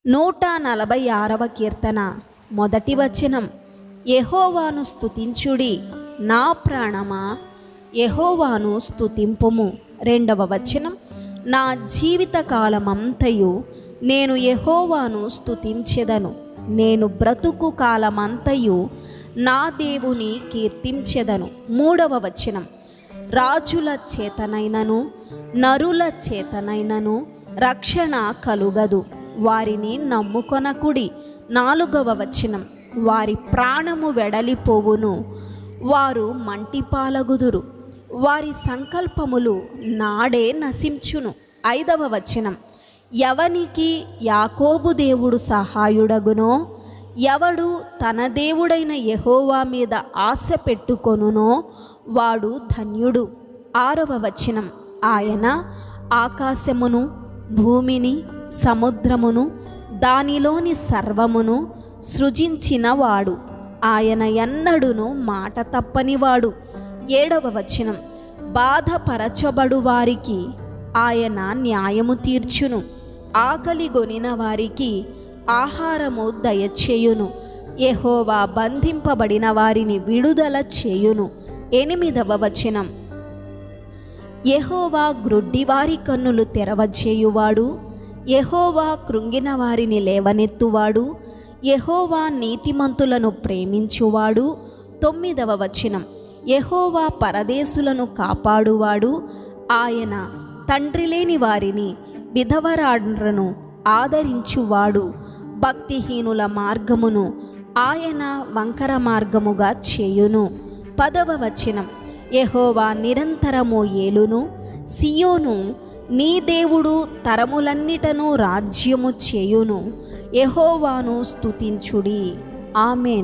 146వ కీర్తన మొదటి వచనం. యెహోవాను స్తుతించుడి నా ప్రాణమా, యెహోవాను స్తుతింపుము. రెండవ వచనం. నా జీవిత కాలమంతయు నేను యెహోవాను స్తుతించెదను, నేను బ్రతుకు కాలమంతయు నా దేవుని కీర్తించెదను. మూడవ వచనం. రాజుల చేతనైనను నరుల చేతనైనను రక్షణ కలుగదు, వారిని నమ్ముకొనకుడి. నాలుగవ వచనం. వారి ప్రాణము వెడలిపోవును, వారు మంటిపాలగుదురు, వారి సంకల్పములు నాడే నశించును. ఐదవ వచనం. ఎవనికి యాకోబు దేవుడు సహాయుడగునో, ఎవడు తన దేవుడైన యెహోవా మీద ఆశ పెట్టుకొనునో వాడు ధన్యుడు. ఆరవ వచనం. ఆయన ఆకాశమును భూమిని సముద్రమును దానిలోని సర్వమును సృజించినవాడు, ఆయన ఎన్నడును మాట తప్పనివాడు. ఏడవ వచనం. బాధపరచబడు వారికి ఆయన న్యాయము తీర్చును, ఆకలిగొనిన వారికి ఆహారము దయచేయును, యెహోవా బంధింపబడిన వారిని విడుదల చేయును. ఎనిమిదవ వచనం. యెహోవా గ్రుడ్డివారి కన్నులు తెరవచేయువాడు, యెహోవా కృంగిన వారిని లేవనెత్తువాడు, యెహోవా నీతిమంతులను ప్రేమించువాడు. తొమ్మిదవ వచనం. యెహోవా పరదేశులను కాపాడువాడు, ఆయన తండ్రి లేని వారిని విధవరాండ్రను ఆదరించువాడు, భక్తిహీనుల మార్గమును ఆయన వంకర మార్గముగా చేయును. పదవ వచనం. యెహోవా నిరంతరము ఏలును, సియోను నీ దేవుడు తరములన్నిటను రాజ్యము చేయును, యెహోవాను స్తుతించుడి. ఆమేన్.